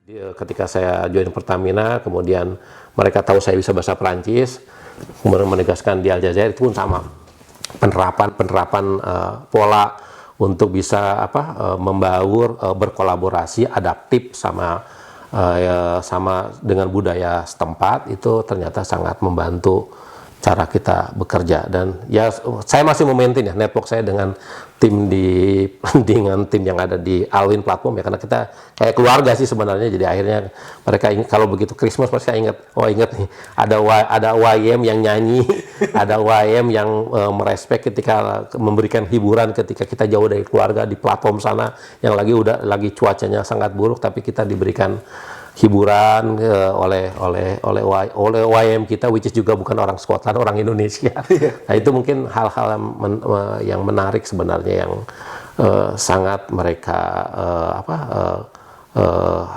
Ketika saya join Pertamina, kemudian mereka tahu saya bisa bahasa Perancis, kemudian menegaskan di Aljazair itu pun sama penerapan pola untuk bisa membaur, berkolaborasi, adaptif sama dengan budaya setempat, itu ternyata sangat membantu cara kita bekerja. Dan ya saya masih memaintain ya network saya dengan tim dengan tim yang ada di Alwin platform ya, karena kita kayak keluarga sih sebenarnya. Jadi akhirnya mereka kalau begitu Christmas pasti ingat, oh ingat nih ada YM yang nyanyi, ada YM yang merespek ketika memberikan hiburan ketika kita jauh dari keluarga di platform sana yang lagi cuacanya sangat buruk, tapi kita diberikan hiburan oleh YM kita, which is juga bukan orang Scotland, orang Indonesia. Nah itu mungkin hal-hal yang menarik sebenarnya, yang sangat mereka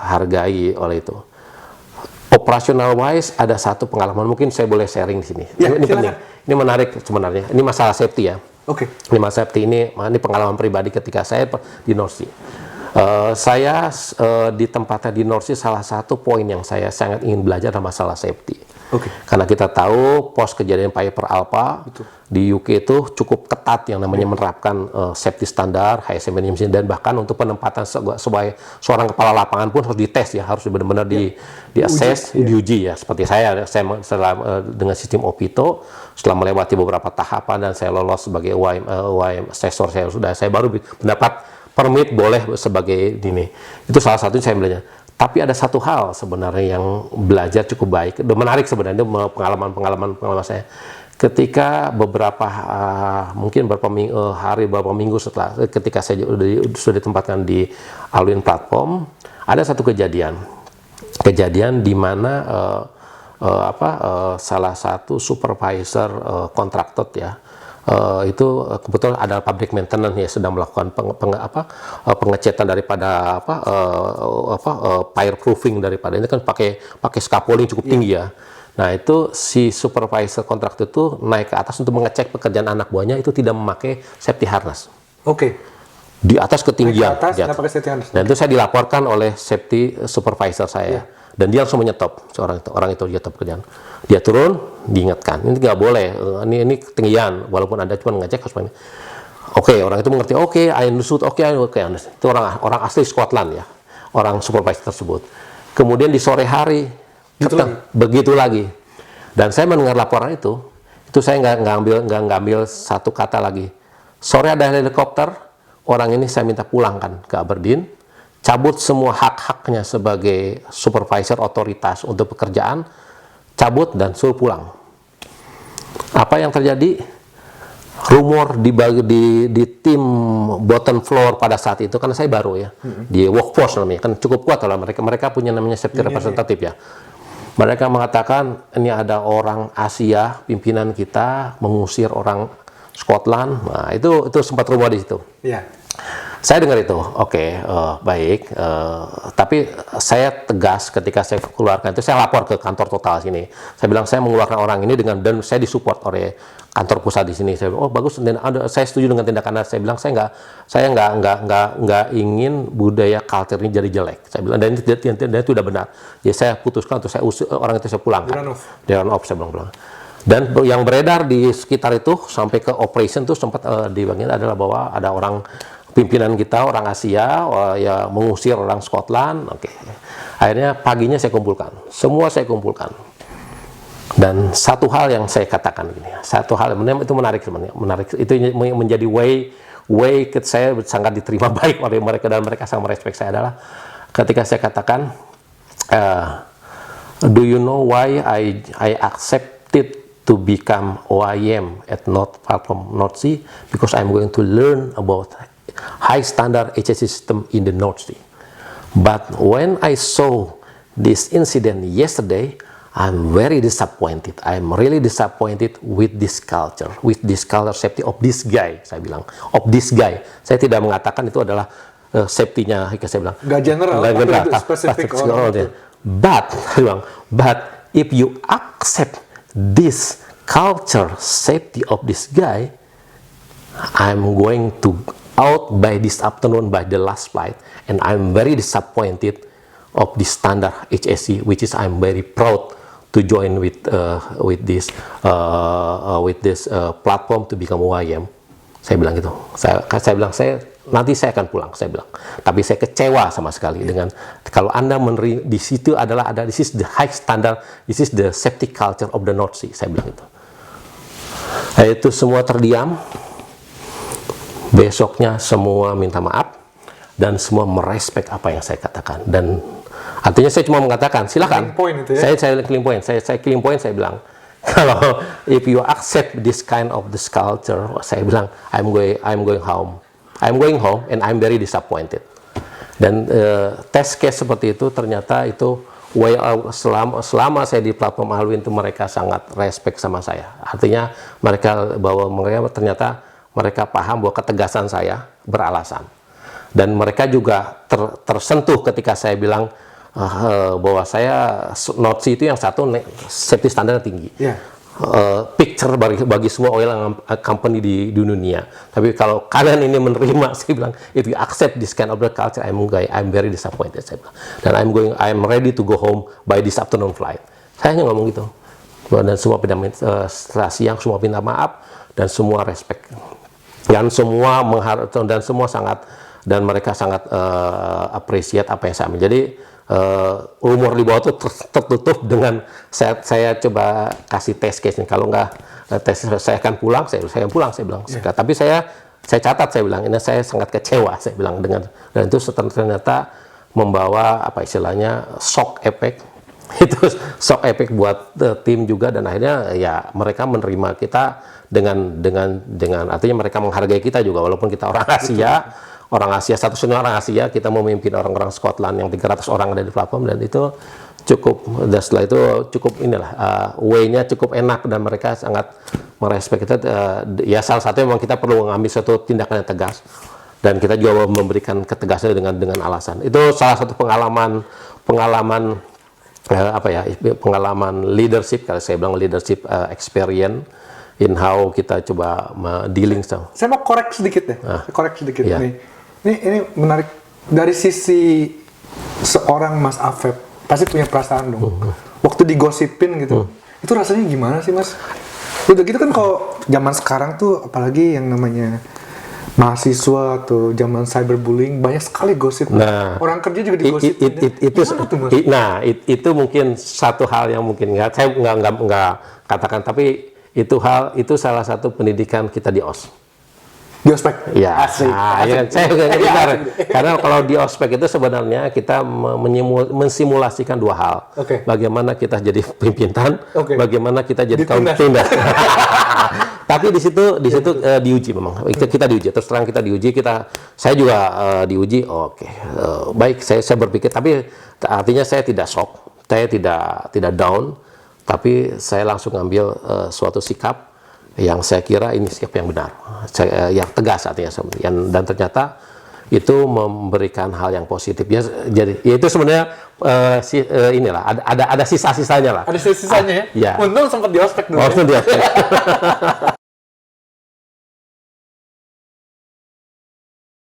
hargai oleh itu. Operational wise ada satu pengalaman, mungkin saya boleh sharing di sini. Ya, ini penting, ini menarik sebenarnya. Ini masalah safety ya. Oke. Ini masalah safety, ini pengalaman pribadi ketika saya di North Sea. Saya di tempatnya di North Sea, salah satu poin yang saya sangat ingin belajar adalah masalah safety. Karena kita tahu pos kejadian Piper Alpha di UK itu cukup ketat yang namanya menerapkan safety standar, HSM minimum, dan bahkan untuk penempatan sebagai seorang kepala lapangan pun harus dites ya, harus benar-benar di-assess, diuji ya. Seperti saya dengan sistem OPITO, setelah melewati beberapa tahapan dan saya lolos sebagai OIM assessor, saya baru mendapat permit boleh sebagai ini. Itu salah satunya saya belajar. Tapi ada satu hal sebenarnya yang belajar cukup baik, menarik sebenarnya, pengalaman saya. Ketika mungkin beberapa minggu setelah ketika saya sudah ditempatkan di Alwin platform, ada satu kejadian di mana salah satu supervisor kontraktor ya, itu kebetulan ada public maintenance ya, sedang melakukan pengecetan daripada fireproofing daripada ini kan pakai scaffolding cukup tinggi ya. Nah itu si supervisor kontraktor itu naik ke atas untuk mengecek pekerjaan anak buahnya, itu tidak memakai safety harness. Di atas ketinggian. Dan itu saya dilaporkan oleh safety supervisor saya. Dan dia langsung menyetop, orang itu dia stop pekerjaan. Dia turun, diingatkan, ini nggak boleh, ini ketinggian, walaupun Anda cuma ngecek harus ini. Orang itu mengerti, I understood, itu orang asli Scotland ya, orang supervisor tersebut. Kemudian di sore hari, begitu lagi. Dan saya mendengar laporan itu saya nggak ngambil satu kata lagi. Sore ada helikopter, orang ini saya minta pulangkan ke Aberdeen, cabut semua hak-haknya sebagai supervisor otoritas untuk pekerjaan, cabut dan suruh pulang. Apa yang terjadi? Rumor di tim bottom floor pada saat itu, karena saya baru ya, di workforce namanya, kan cukup kuat lah mereka punya namanya safety representative ya. Mereka mengatakan ini ada orang Asia, pimpinan kita mengusir orang Scotland. Nah itu sempat rumor di situ. Saya dengar itu, baik, tapi saya tegas ketika saya keluarkan itu, saya lapor ke kantor Total sini. Saya bilang saya mengeluarkan orang ini dan saya disupport oleh kantor pusat di sini. Saya bilang, bagus, saya setuju dengan tindakan. Saya bilang saya nggak ingin budaya culture ini jadi jelek. Saya bilang, dan itu udah benar. Jadi saya putuskan untuk saya usir orang itu, saya pulangkan. Dia run off, saya bilang. Dan yang beredar di sekitar itu sampai ke operation itu sempat dibangun adalah bahwa ada orang pimpinan kita orang Asia ya mengusir orang Scotland. Akhirnya paginya saya kumpulkan, semua saya kumpulkan. Dan satu hal yang saya katakan gini, satu hal itu menarik sebenarnya, itu menjadi way saya sangat diterima baik oleh mereka dan mereka sangat merespek saya, adalah ketika saya katakan, do you know why I accepted to become OIM at North Sea? Because I'm going to learn about high standard HSE system in the North Sea. But when I saw this incident yesterday, I'm very disappointed. I'm really disappointed with this culture safety of this guy. Saya bilang, of this guy. Saya tidak mengatakan itu adalah safety-nya, saya bilang. Nggak general, itu spesifik orang itu. But if you accept this culture safety of this guy, I'm going to out by this afternoon by the last flight, and I'm very disappointed of the standard HSE, which is I'm very proud to join with this platform to become OIM. Saya bilang gitu. Saya bilang nanti saya akan pulang. Saya bilang. Tapi saya kecewa sama sekali dengan kalau Anda di situ adalah this is the high standard, this is the safety culture of the North Sea. Saya bilang gitu. Itu semua terdiam. Besoknya semua minta maaf dan semua merespek apa yang saya katakan. Dan artinya saya cuma mengatakan silakan. Saya clean point. Saya clean point. Saya bilang kalau if you accept this kind of this culture, saya bilang I'm going home. I'm going home and I'm very disappointed. Dan test case seperti itu ternyata itu selama saya di platform Alwin itu mereka sangat respect sama saya. Artinya mereka ternyata mereka paham bahwa ketegasan saya beralasan. Dan mereka juga tersentuh ketika saya bilang bahwa saya North Sea itu yang satu safety standar tinggi. Picture bagi semua oil company di dunia. Tapi kalau kalian ini menerima, saya bilang, if you accept this kind of the culture, I'm very disappointed. Saya bilang. Dan I'm ready to go home by this afternoon flight. Saya hanya ngomong gitu. Dan semua siang semua minta maaf dan semua respect. Dan semua mereka sangat appreciate apa yang saya ambil. Jadi umur di bawah itu tertutup dengan saya coba kasih test case nih. Kalau nggak tes saya akan pulang, saya pulang, saya bilang. Tapi saya catat, saya bilang ini saya sangat kecewa, saya bilang dan itu ternyata membawa apa istilahnya shock effect. Itu shock effect buat tim juga dan akhirnya ya mereka menerima kita dengan artinya mereka menghargai kita juga walaupun kita orang Asia satu-satunya orang Asia, kita memimpin orang-orang Scotland yang 300 orang ada di platform dan itu cukup, dan setelah itu cukup way-nya cukup enak dan mereka sangat merespek kita. Ya salah satunya memang kita perlu mengambil suatu tindakan yang tegas dan kita juga memberikan ketegasan dengan alasan. Itu salah satu pengalaman leadership, kalau saya bilang leadership experience in how kita coba dealing. Saya mau korek sedikit deh, Ini menarik dari sisi seorang Mas Afeb, pasti punya perasaan dong. Waktu digosipin gitu, itu rasanya gimana sih Mas? Udah gitu kan kalau zaman sekarang tuh, apalagi yang namanya mahasiswa atau zaman cyberbullying banyak sekali gosip. Orang kerja juga digosipin. Itu mungkin satu hal yang mungkin saya nggak katakan, tapi itu salah satu pendidikan kita di OS. Di ospek? Ya, asik. Saya benar. Karena kalau di ospek itu sebenarnya kita mensimulasikan dua hal. Bagaimana kita jadi pimpinan, bagaimana kita jadi kaum tindak. Tapi di situ diuji memang. Kita diuji. Terus terang kita diuji. Saya juga diuji. Baik. Saya berpikir. Tapi artinya saya tidak shock. Saya tidak down. Tapi saya langsung ambil suatu sikap yang saya kira ini sikap yang benar, yang tegas artinya, dan ternyata itu memberikan hal yang positif. Jadi itu sebenarnya inilah ada sisa-sisanya lah. Ada sisa-sisanya ya. Untung sempat di ospek dulu.